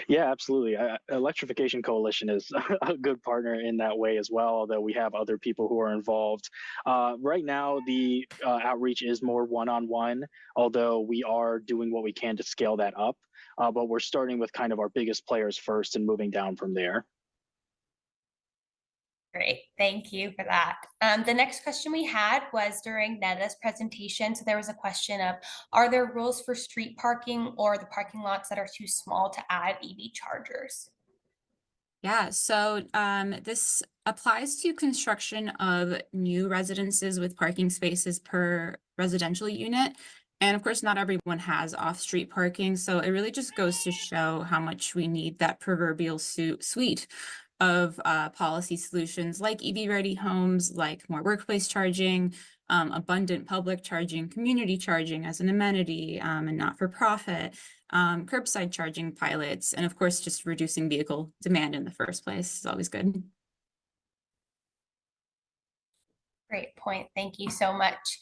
Yeah, absolutely. Electrification Coalition is a good partner in that way as well, although we have other people who are involved. Right now, the outreach is more one-on-one, although we are doing what we can to scale that up. But we're starting with kind of our biggest players first and moving down from there. Great, thank you for that. The next question we had was during Neda's presentation. So there was a question of, are there rules for street parking or the parking lots that are too small to add EV chargers? Yeah, so this applies to construction of new residences with parking spaces per residential unit. And of course, not everyone has off-street parking. So it really just goes to show how much we need that proverbial suite of policy solutions like EV-ready homes, like more workplace charging, abundant public charging, community charging as an amenity and not-for-profit, curbside charging pilots, and of course, just reducing vehicle demand in the first place is always good. Great point. Thank you so much.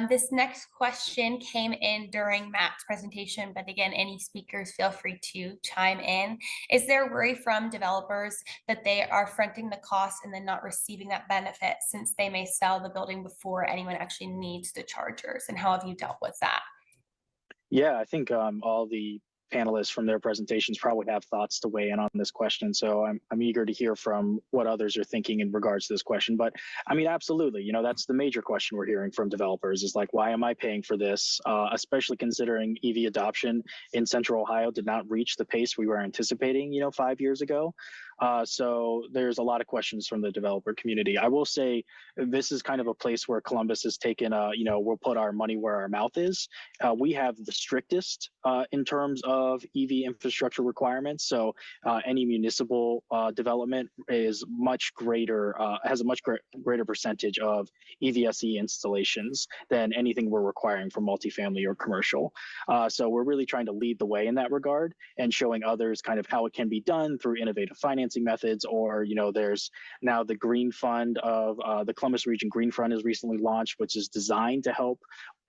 This next question came in during Matt's presentation, but again, any speakers feel free to chime in. Is there worry from developers that they are fronting the cost and then not receiving that benefit, since they may sell the building before anyone actually needs the chargers? And how have you dealt with that? Yeah, I think all the panelists from their presentations probably have thoughts to weigh in on this question. So I'm eager to hear from what others are thinking in regards to this question. But I mean, absolutely, you know, that's the major question we're hearing from developers is like, why am I paying for this? Especially considering EV adoption in Central Ohio did not reach the pace we were anticipating, you know, 5 years ago. So there's a lot of questions from the developer community. I will say this is kind of a place where Columbus has taken you know, we'll put our money where our mouth is. We have the strictest in terms of EV infrastructure requirements. So any municipal development is much greater, has a much greater percentage of EVSE installations than anything we're requiring for multifamily or commercial. So we're really trying to lead the way in that regard and showing others kind of how it can be done through innovative financing methods, or, you know, there's now the Green Fund of the Columbus Region Green Fund is recently launched, which is designed to help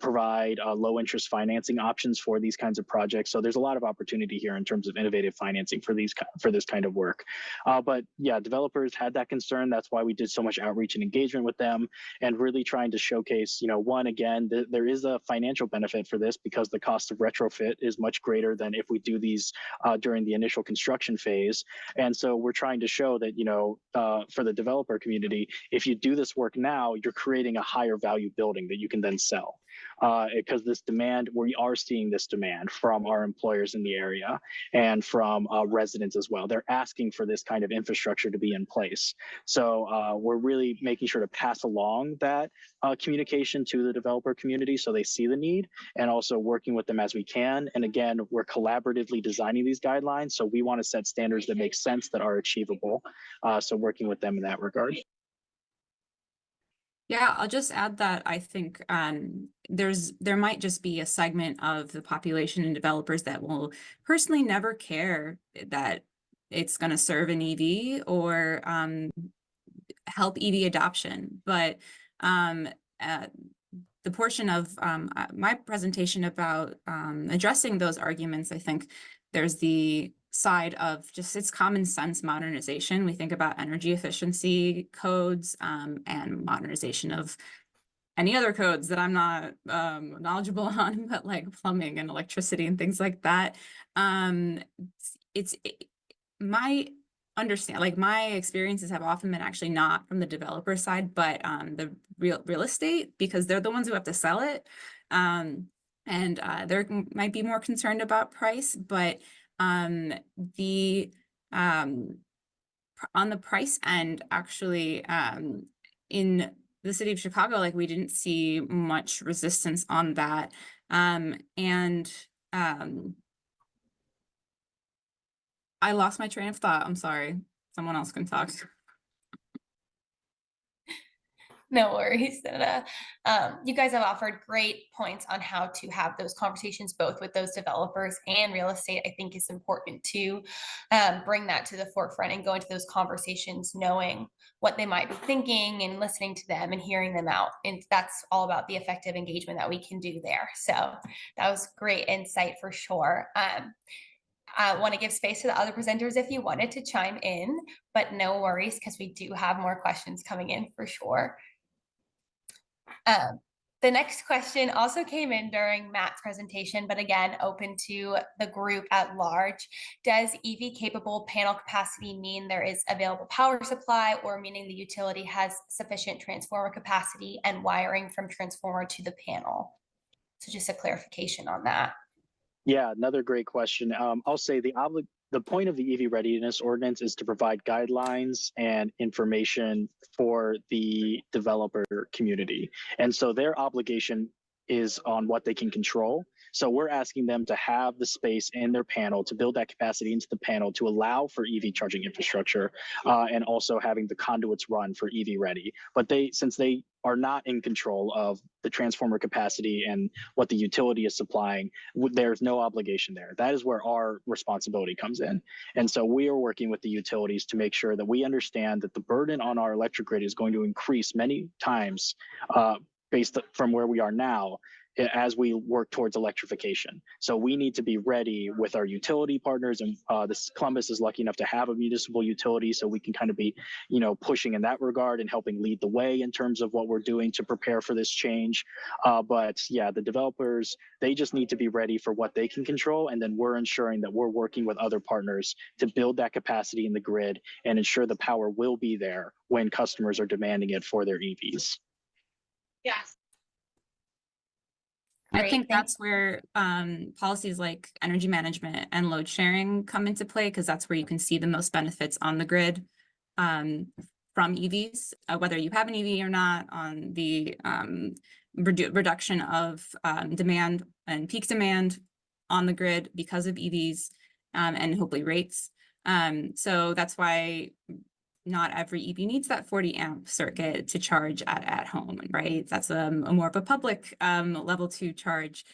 provide low interest financing options for these kinds of projects. So there's a lot of opportunity here in terms of innovative financing for this kind of work. But yeah, developers had that concern. That's why we did so much outreach and engagement with them, and really trying to showcase, you know, one, again, there is a financial benefit for this because the cost of retrofit is much greater than if we do these during the initial construction phase. And so we're trying to show that, you know, for the developer community, if you do this work now, you're creating a higher value building that you can then sell. Because this demand, we are seeing this demand from our employers in the area and from residents as well. They're asking for this kind of infrastructure to be in place. So we're really making sure to pass along that communication to the developer community so they see the need, and also working with them as we can. And again, we're collaboratively designing these guidelines. So we want to set standards that make sense, that are achievable. So working with them in that regard. Yeah, I'll just add that I think there might just be a segment of the population and developers that will personally never care that it's going to serve an EV or help EV adoption. But the portion of my presentation about addressing those arguments, I think there's the side of just its common sense modernization. We think about energy efficiency codes and modernization of any other codes that I'm not knowledgeable on, but like plumbing and electricity and things like that. My understand, like my experiences have often been actually not from the developer side, but the real estate, because they're the ones who have to sell it. And they might be more concerned about price, but on the price end, actually, in the city of Chicago, like we didn't see much resistance on that. I lost my train of thought. I'm sorry. Someone else can talk. No worries. You guys have offered great points on how to have those conversations, both with those developers and real estate. I think it's important to bring that to the forefront and go into those conversations knowing what they might be thinking and listening to them and hearing them out. And that's all about the effective engagement that we can do there. So that was great insight for sure. I want to give space to the other presenters if you wanted to chime in, but no worries, because we do have more questions coming in for sure. The next question also came in during Matt's presentation, but again, open to the group at large. Does EV capable panel capacity mean there is available power supply, or meaning the utility has sufficient transformer capacity and wiring from transformer to the panel? So just a clarification on that. Yeah, another great question. I'll say the point of the EV Readiness Ordinance is to provide guidelines and information for the developer community. And so their obligation is on what they can control. So we're asking them to have the space in their panel to build that capacity into the panel to allow for EV charging infrastructure, and also having the conduits run for EV ready. But since they are not in control of the transformer capacity and what the utility is supplying, there's no obligation there. That is where our responsibility comes in. And so we are working with the utilities to make sure that we understand that the burden on our electric grid is going to increase many times based from where we are now, as we work towards electrification. So we need to be ready with our utility partners, and this Columbus is lucky enough to have a municipal utility, so we can kind of be, pushing in that regard and helping lead the way in terms of what we're doing to prepare for this change. But yeah, the developers, they just need to be ready for what they can control, and then we're ensuring that we're working with other partners to build that capacity in the grid and ensure the power will be there when customers are demanding it for their EVs. Yes. I Great, think thanks. that's where policies like energy management and load sharing come into play, because that's where you can see the most benefits on the grid from EVs, whether you have an EV or not, on the reduction of demand and peak demand on the grid because of EVs and hopefully rates. So that's why not every EV needs that 40 amp circuit to charge at home, right? That's a more of a public level 2 charge,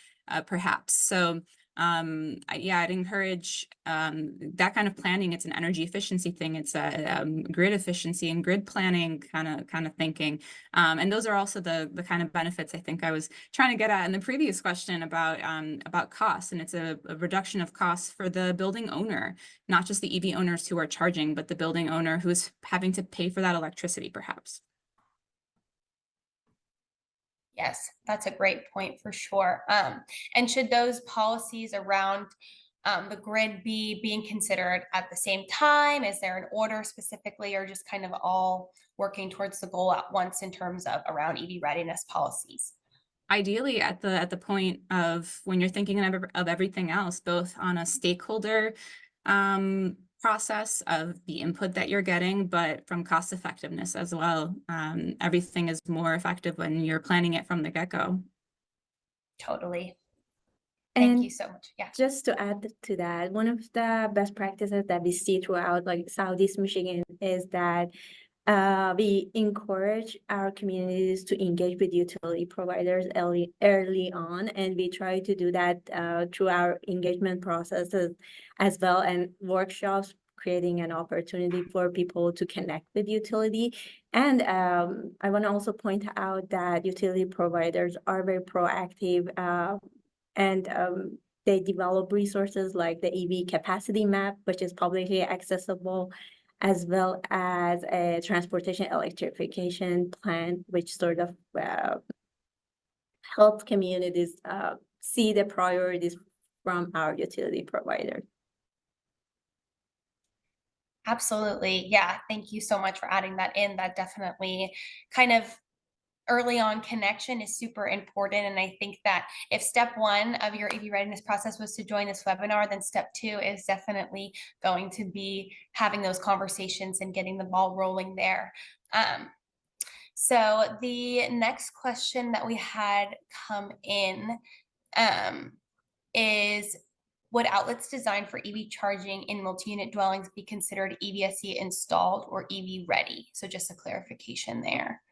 perhaps. So I'd encourage that kind of planning. It's an energy efficiency thing. It's a grid efficiency and grid planning kind of thinking. And those are also the kind of benefits I think I was trying to get at in the previous question about costs. And it's a reduction of costs for the building owner, not just the EV owners who are charging, but the building owner who is having to pay for that electricity, perhaps. Yes, that's a great point for sure. And should those policies around the grid be being considered at the same time? Is there an order specifically, or just kind of all working towards the goal at once in terms of around EV readiness policies? Ideally, at the point of when you're thinking of everything else, both on a stakeholder process of the input that you're getting, but from cost effectiveness as well. Everything is more effective when you're planning it from the get-go. Totally. And Thank you so much. Yeah. just to add to that, one of the best practices that we see throughout like Southeast Michigan is that we encourage our communities to engage with utility providers early on, and we try to do that through our engagement processes as well, and workshops, creating an opportunity for people to connect with utility. And I want to also point out that utility providers are very proactive, and they develop resources like the EV capacity map, which is publicly accessible, as well as a transportation electrification plan, which sort of helps communities see the priorities from our utility provider. Absolutely. Yeah. Thank you so much for adding that in. That definitely kind of early on connection is super important. And I think that if step 1 of your EV readiness process was to join this webinar, then step 2 is definitely going to be having those conversations and getting the ball rolling there. So the next question that we had come in is, would outlets designed for EV charging in multi-unit dwellings be considered EVSE installed or EV ready? So just a clarification there.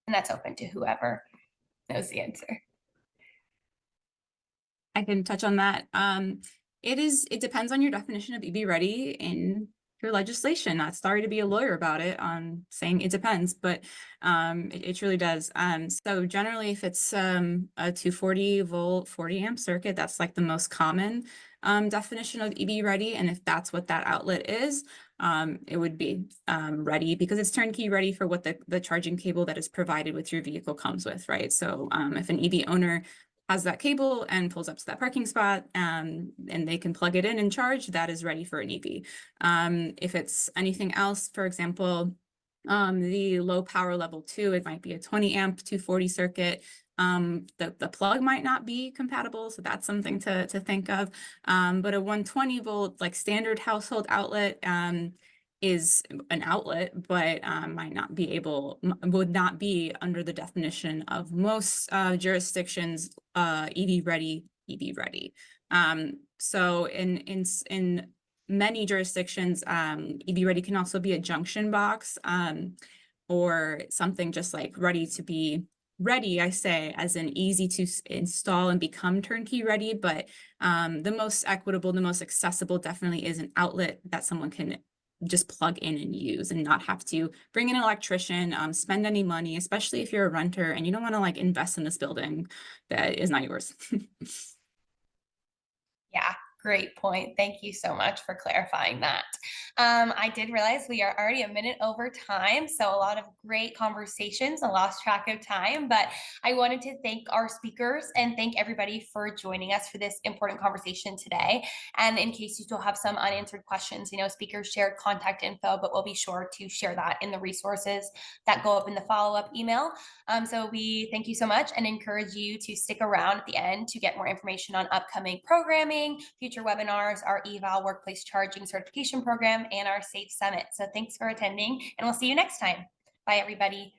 And that's open to whoever knows the answer. I can touch on that. It depends on your definition of EV ready in your legislation. Not sorry to be a lawyer about it on saying it depends, but it truly does. So generally, if it's a 240 volt 40 amp circuit, that's like the most common definition of EV ready. And if that's what that outlet is, it would be ready, because it's turnkey ready for what the charging cable that is provided with your vehicle comes with, right? So if an EV owner has that cable and pulls up to that parking spot and they can plug it in and charge, that is ready for an EV. If it's anything else, for example, the low power level 2, it might be a 20 amp 240 circuit. The plug might not be compatible, so that's something to think of. But a 120 volt like standard household outlet is an outlet, but would not be under the definition of most jurisdictions EV ready. So in many jurisdictions, EV ready can also be a junction box or something just like ready to be ready, I say, as an easy to install and become turnkey ready, but the most equitable, the most accessible definitely is an outlet that someone can just plug in and use and not have to bring in an electrician, spend any money, especially if you're a renter and you don't want to like invest in this building that is not yours. Yeah, great point. Thank you so much for clarifying that. I did realize we are already a minute over time, so a lot of great conversations. I lost track of time, but I wanted to thank our speakers and thank everybody for joining us for this important conversation today. And in case you still have some unanswered questions, speakers shared contact info, but we'll be sure to share that in the resources that go up in the follow-up email. So we thank you so much and encourage you to stick around at the end to get more information on upcoming programming, future webinars, our eval workplace charging certification program, and our SAFE Summit. So thanks for attending, and we'll see you next time. Bye, everybody.